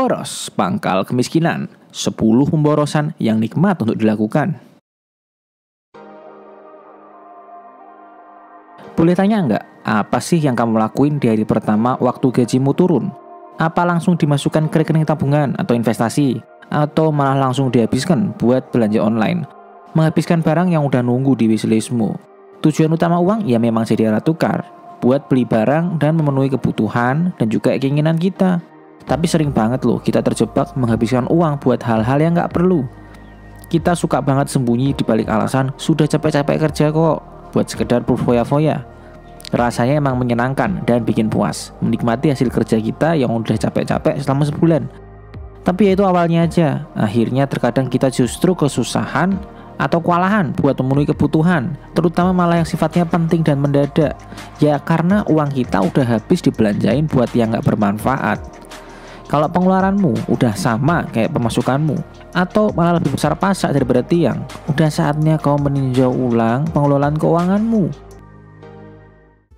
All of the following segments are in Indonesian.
Boros pangkal kemiskinan, 10 pemborosan yang nikmat untuk dilakukan. Boleh tanya nggak, apa sih yang kamu lakuin di hari pertama waktu gajimu turun? Apa langsung dimasukkan ke rekening tabungan atau investasi? Atau malah langsung dihabiskan buat belanja online? Menghabiskan barang yang udah nunggu di wishlistmu. Tujuan utama uang ya memang jadi alat tukar, buat beli barang dan memenuhi kebutuhan dan juga keinginan kita. Tapi sering banget loh kita terjebak menghabiskan uang buat hal-hal yang nggak perlu. Kita suka banget sembunyi di balik alasan sudah capek-capek kerja kok, buat sekedar berfoya-foya. Rasanya emang menyenangkan dan bikin puas menikmati hasil kerja kita yang udah capek-capek selama sebulan. Tapi ya itu awalnya aja. Akhirnya terkadang kita justru kesusahan atau kewalahan buat memenuhi kebutuhan, terutama malah yang sifatnya penting dan mendadak. Ya karena uang kita udah habis dibelanjain buat yang gak bermanfaat. Kalau pengeluaranmu udah sama kayak pemasukanmu, atau malah lebih besar pasak daripada tiang, udah saatnya kau meninjau ulang pengelolaan keuanganmu.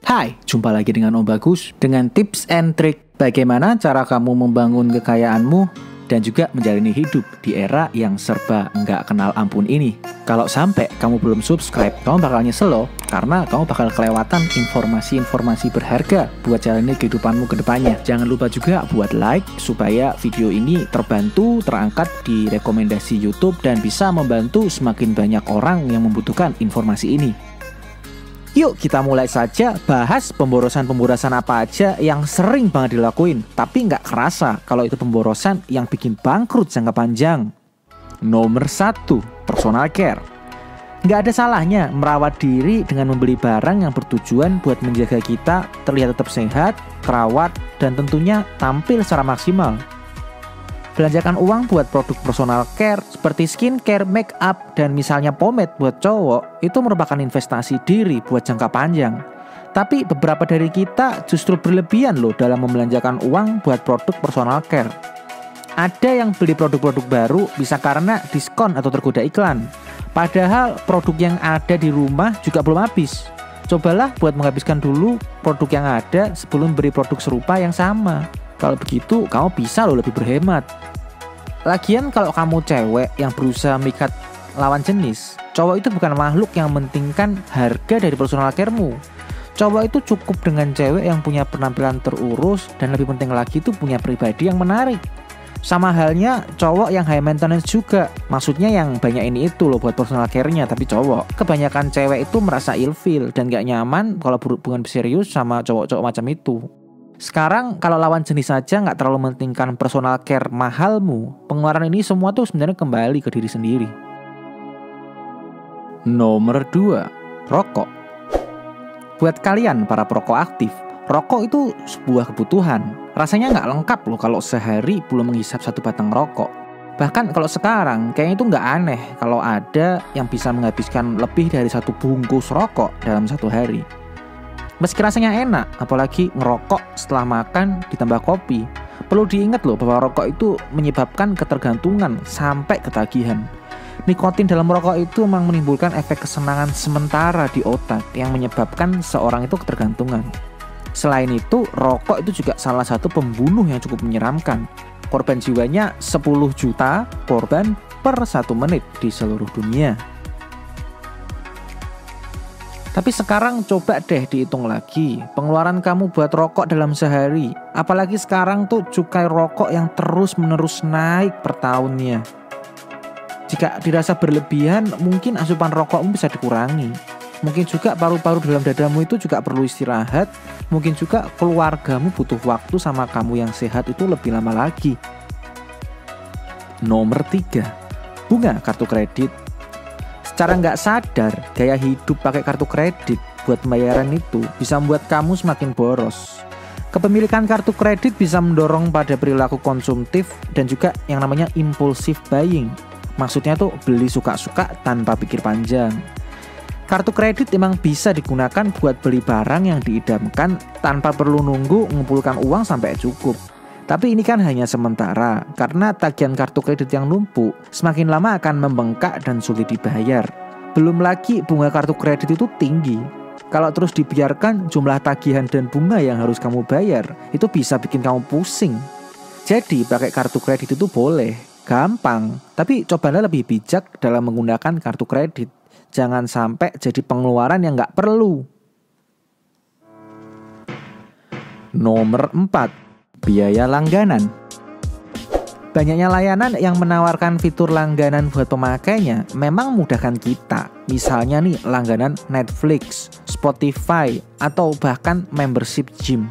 Hai, jumpa lagi dengan Om Bagus dengan tips and trick bagaimana cara kamu membangun kekayaanmu dan juga menjalani hidup di era yang serba nggak kenal ampun ini. Kalau sampai kamu belum subscribe, kamu bakal nyesel loh, karena kamu bakal kelewatan informasi-informasi berharga buat jalani kehidupanmu ke depannya. Jangan lupa juga buat like, supaya video ini terbantu, terangkat di rekomendasi YouTube, dan bisa membantu semakin banyak orang yang membutuhkan informasi ini. Yuk kita mulai saja bahas pemborosan-pemborosan apa aja yang sering banget dilakuin, tapi nggak kerasa kalau itu pemborosan yang bikin bangkrut jangka panjang. Nomor 1, personal care. Nggak ada salahnya merawat diri dengan membeli barang yang bertujuan buat menjaga kita terlihat tetap sehat, terawat, dan tentunya tampil secara maksimal. Belanjakan uang buat produk personal care seperti skincare, make up, dan misalnya pomade buat cowok itu merupakan investasi diri buat jangka panjang. Tapi beberapa dari kita justru berlebihan loh dalam membelanjakan uang buat produk personal care. Ada yang beli produk-produk baru bisa karena diskon atau tergoda iklan. Padahal produk yang ada di rumah juga belum habis. Cobalah buat menghabiskan dulu produk yang ada sebelum beli produk serupa yang sama. Kalau begitu, kamu bisa loh lebih berhemat. Lagian kalau kamu cewek yang berusaha mikat lawan jenis, cowok itu bukan makhluk yang mementingkan harga dari personal care-mu. Cowok itu cukup dengan cewek yang punya penampilan terurus dan lebih penting lagi itu punya pribadi yang menarik. Sama halnya cowok yang high maintenance juga. Maksudnya yang banyak ini itu loh buat personal care-nya, tapi cowok. Kebanyakan cewek itu merasa ilfeel dan gak nyaman kalau berhubungan serius sama cowok-cowok macam itu. Sekarang kalau lawan jenis saja nggak terlalu mementingkan personal care mahalmu, pengeluaran ini semua tuh sebenarnya kembali ke diri sendiri. Nomor 2, rokok. Buat kalian para perokok aktif, rokok itu sebuah kebutuhan. Rasanya nggak lengkap loh kalau sehari belum menghisap 1 batang rokok. Bahkan kalau sekarang kayaknya itu nggak aneh kalau ada yang bisa menghabiskan lebih dari 1 bungkus rokok dalam 1 hari. Meski rasanya enak, apalagi ngerokok setelah makan ditambah kopi. Perlu diingat loh bahwa rokok itu menyebabkan ketergantungan sampai ketagihan. Nikotin dalam rokok itu memang menimbulkan efek kesenangan sementara di otak yang menyebabkan seorang itu ketergantungan. Selain itu, rokok itu juga salah satu pembunuh yang cukup menyeramkan. Korban jiwanya 10 juta korban per 1 menit di seluruh dunia. Tapi sekarang coba deh dihitung lagi pengeluaran kamu buat rokok dalam sehari. Apalagi sekarang tuh cukai rokok yang terus-menerus naik per tahunnya. Jika dirasa berlebihan, mungkin asupan rokokmu bisa dikurangi. Mungkin juga paru-paru dalam dadamu itu juga perlu istirahat. Mungkin juga keluargamu butuh waktu sama kamu yang sehat itu lebih lama lagi. Nomor 3, bunga kartu kredit. Secara nggak sadar, gaya hidup pakai kartu kredit buat pembayaran itu bisa membuat kamu semakin boros. Kepemilikan kartu kredit bisa mendorong pada perilaku konsumtif dan juga yang namanya impulsive buying. Maksudnya tuh beli suka-suka tanpa pikir panjang. Kartu kredit emang bisa digunakan buat beli barang yang diidamkan tanpa perlu nunggu mengumpulkan uang sampai cukup. Tapi ini kan hanya sementara, karena tagihan kartu kredit yang numpuk semakin lama akan membengkak dan sulit dibayar. Belum lagi bunga kartu kredit itu tinggi. Kalau terus dibiarkan, jumlah tagihan dan bunga yang harus kamu bayar itu bisa bikin kamu pusing. Jadi pakai kartu kredit itu boleh, gampang, tapi cobalah lebih bijak dalam menggunakan kartu kredit. Jangan sampai jadi pengeluaran yang nggak perlu. Nomor 4, biaya langganan. Banyaknya layanan yang menawarkan fitur langganan buat pemakainya memang memudahkan kita. Misalnya nih langganan Netflix, Spotify, atau bahkan membership gym.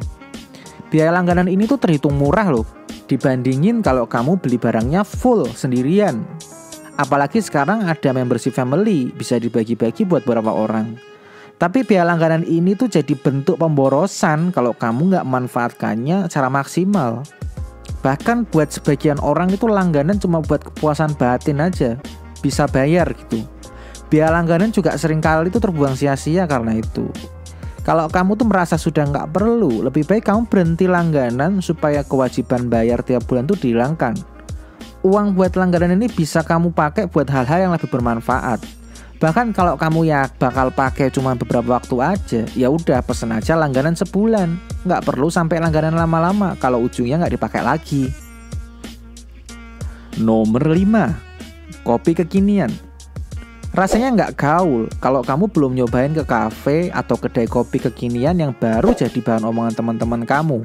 Biaya langganan ini tuh terhitung murah loh, dibandingin kalau kamu beli barangnya full sendirian. Apalagi sekarang ada membership family, bisa dibagi-bagi buat beberapa orang. Tapi biaya langganan ini tuh jadi bentuk pemborosan kalau kamu nggak memanfaatkannya secara maksimal. Bahkan buat sebagian orang itu langganan cuma buat kepuasan batin aja, bisa bayar gitu. Biaya langganan juga seringkali itu terbuang sia-sia karena itu. Kalau kamu tuh merasa sudah nggak perlu, lebih baik kamu berhenti langganan supaya kewajiban bayar tiap bulan tuh dihilangkan. Uang buat langganan ini bisa kamu pakai buat hal-hal yang lebih bermanfaat. Bahkan kalau kamu ya bakal pakai cuma beberapa waktu aja, ya udah pesen aja langganan sebulan. Nggak perlu sampai langganan lama-lama kalau ujungnya nggak dipakai lagi. Nomor 5, kopi kekinian. Rasanya nggak gaul kalau kamu belum nyobain ke kafe atau kedai kopi kekinian yang baru jadi bahan omongan teman-teman kamu.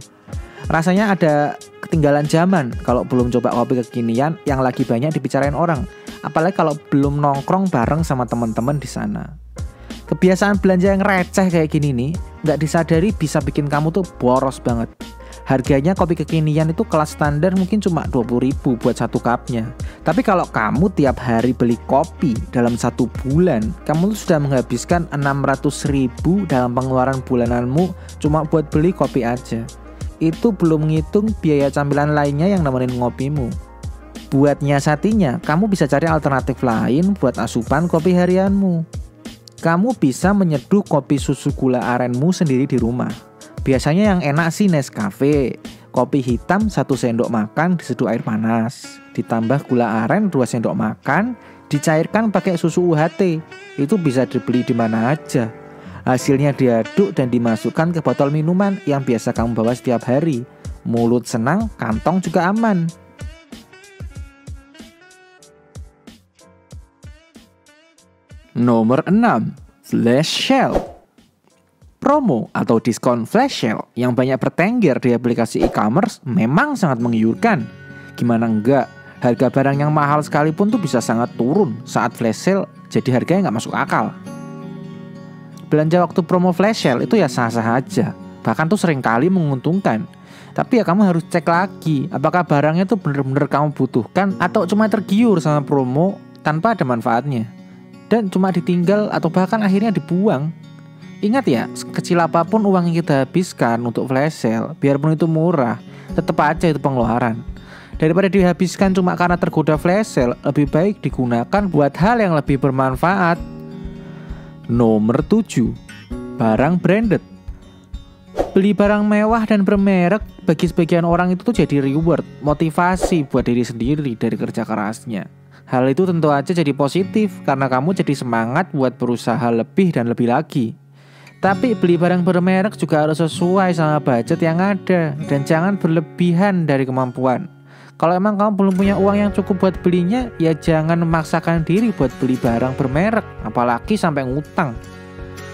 Rasanya ada ketinggalan zaman kalau belum coba kopi kekinian yang lagi banyak dibicarain orang. Apalagi kalau belum nongkrong bareng sama teman-teman di sana. Kebiasaan belanja yang receh kayak gini nih, nggak disadari bisa bikin kamu tuh boros banget. Harganya kopi kekinian itu kelas standar mungkin cuma 20.000 buat satu cupnya. Tapi kalau kamu tiap hari beli kopi dalam 1 bulan, kamu tuh sudah menghabiskan 600.000 dalam pengeluaran bulananmu cuma buat beli kopi aja. Itu belum ngitung biaya camilan lainnya yang nemenin ngopimu. Buat nyiasatinya, kamu bisa cari alternatif lain buat asupan kopi harianmu. Kamu bisa menyeduh kopi susu gula arenmu sendiri di rumah. Biasanya yang enak sih Nescafe. Kopi hitam 1 sendok makan diseduh air panas. Ditambah gula aren 2 sendok makan, dicairkan pakai susu UHT. Itu bisa dibeli di mana aja. Hasilnya diaduk dan dimasukkan ke botol minuman yang biasa kamu bawa setiap hari. Mulut senang, kantong juga aman. Nomor 6, flash sale. Promo atau diskon flash sale yang banyak bertengger di aplikasi e-commerce memang sangat menggiurkan. Gimana enggak, harga barang yang mahal sekalipun tuh bisa sangat turun saat flash sale, jadi harganya nggak masuk akal. Belanja waktu promo flash sale itu ya sah-sah aja, bahkan tuh seringkali menguntungkan. Tapi ya kamu harus cek lagi, apakah barangnya tuh bener-bener kamu butuhkan atau cuma tergiur sama promo tanpa ada manfaatnya. Dan cuma ditinggal atau bahkan akhirnya dibuang. Ingat ya, sekecil apapun uang yang kita habiskan untuk flash sale, biarpun itu murah, tetap aja itu pengeluaran. Daripada dihabiskan cuma karena tergoda flash sale, lebih baik digunakan buat hal yang lebih bermanfaat. Nomor 7, barang branded. Beli barang mewah dan bermerek bagi sebagian orang itu tuh jadi reward, motivasi buat diri sendiri dari kerja kerasnya. Hal itu tentu aja jadi positif karena kamu jadi semangat buat berusaha lebih dan lebih lagi. Tapi beli barang bermerek juga harus sesuai sama budget yang ada dan jangan berlebihan dari kemampuan. Kalau emang kamu belum punya uang yang cukup buat belinya, ya jangan memaksakan diri buat beli barang bermerek, apalagi sampai ngutang.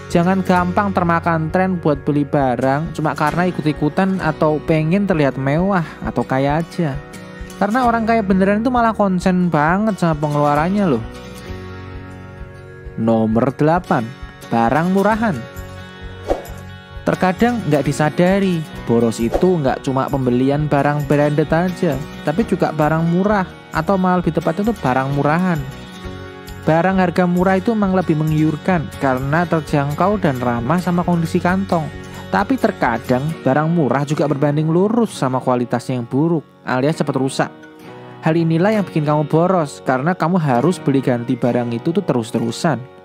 Jangan gampang termakan tren buat beli barang cuma karena ikut-ikutan atau pengen terlihat mewah atau kaya aja. Karena orang kaya beneran itu malah konsen banget sama pengeluarannya loh. Nomor 8, barang murahan. Terkadang nggak disadari, boros itu nggak cuma pembelian barang branded aja, tapi juga barang murah atau malah lebih tepatnya itu barang murahan. Barang harga murah itu memang lebih menggiurkan karena terjangkau dan ramah sama kondisi kantong. Tapi terkadang barang murah juga berbanding lurus sama kualitasnya yang buruk alias cepat rusak. Hal inilah yang bikin kamu boros karena kamu harus beli ganti barang itu tuh terus-terusan.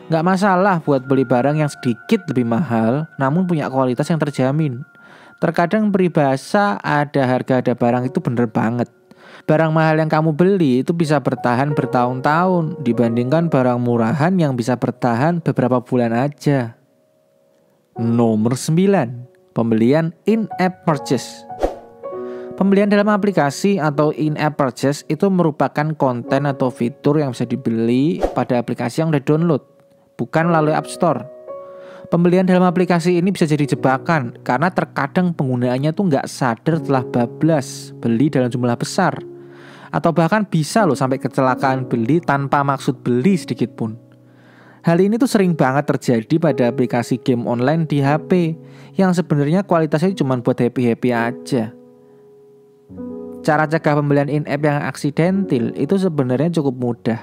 Gak masalah buat beli barang yang sedikit lebih mahal namun punya kualitas yang terjamin. Terkadang peribahasa ada harga ada barang itu bener banget. Barang mahal yang kamu beli itu bisa bertahan bertahun-tahun dibandingkan barang murahan yang bisa bertahan beberapa bulan aja. Nomor 9, pembelian in-app purchase. Pembelian dalam aplikasi atau in-app purchase itu merupakan konten atau fitur yang bisa dibeli pada aplikasi yang udah download, bukan melalui App Store. Pembelian dalam aplikasi ini bisa jadi jebakan karena terkadang penggunaannya tuh nggak sadar telah bablas beli dalam jumlah besar. Atau bahkan bisa loh sampai kecelakaan beli tanpa maksud beli sedikit pun. Hal ini tuh sering banget terjadi pada aplikasi game online di HP yang sebenarnya kualitasnya cuma buat happy-happy aja. Cara cegah pembelian in-app yang aksidental itu sebenarnya cukup mudah.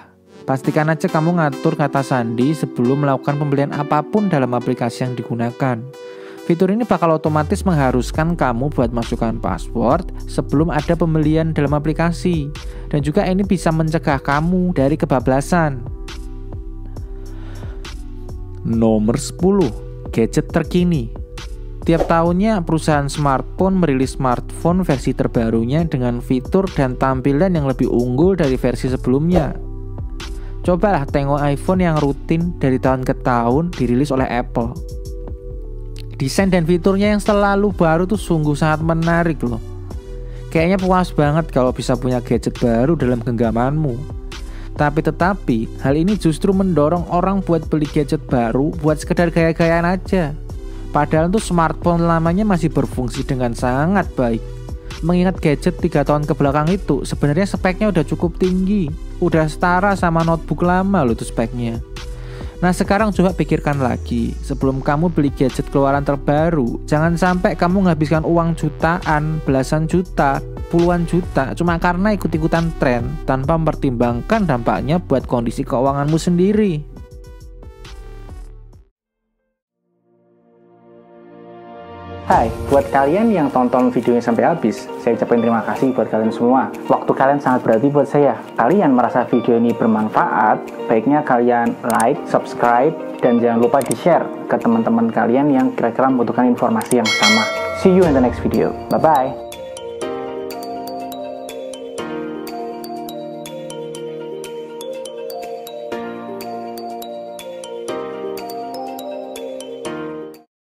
Pastikan aja kamu ngatur kata sandi sebelum melakukan pembelian apapun dalam aplikasi yang digunakan. Fitur ini bakal otomatis mengharuskan kamu buat masukkan password sebelum ada pembelian dalam aplikasi. Dan juga ini bisa mencegah kamu dari kebablasan. Nomor 10. Gadget terkini. Tiap tahunnya perusahaan smartphone merilis smartphone versi terbarunya dengan fitur dan tampilan yang lebih unggul dari versi sebelumnya. Cobalah tengok iPhone yang rutin dari tahun ke tahun dirilis oleh Apple. Desain dan fiturnya yang selalu baru tuh sungguh sangat menarik loh. Kayaknya puas banget kalau bisa punya gadget baru dalam genggamanmu. Tetapi hal ini justru mendorong orang buat beli gadget baru buat sekedar gaya-gayaan aja. Padahal tuh smartphone lamanya masih berfungsi dengan sangat baik. Mengingat gadget 3 tahun ke belakang itu sebenarnya speknya udah cukup tinggi. Udah setara sama notebook lama loh tuh speknya. Nah sekarang coba pikirkan lagi. Sebelum kamu beli gadget keluaran terbaru, jangan sampai kamu menghabiskan uang jutaan, belasan juta, puluhan juta cuma karena ikut-ikutan tren tanpa mempertimbangkan dampaknya buat kondisi keuanganmu sendiri. Hai, buat kalian yang tonton videonya sampai habis, saya ucapkan terima kasih buat kalian semua. Waktu kalian sangat berarti buat saya. Kalian merasa video ini bermanfaat, baiknya kalian like, subscribe, dan jangan lupa di-share ke teman-teman kalian yang kira-kira membutuhkan informasi yang sama. See you in the next video. Bye-bye.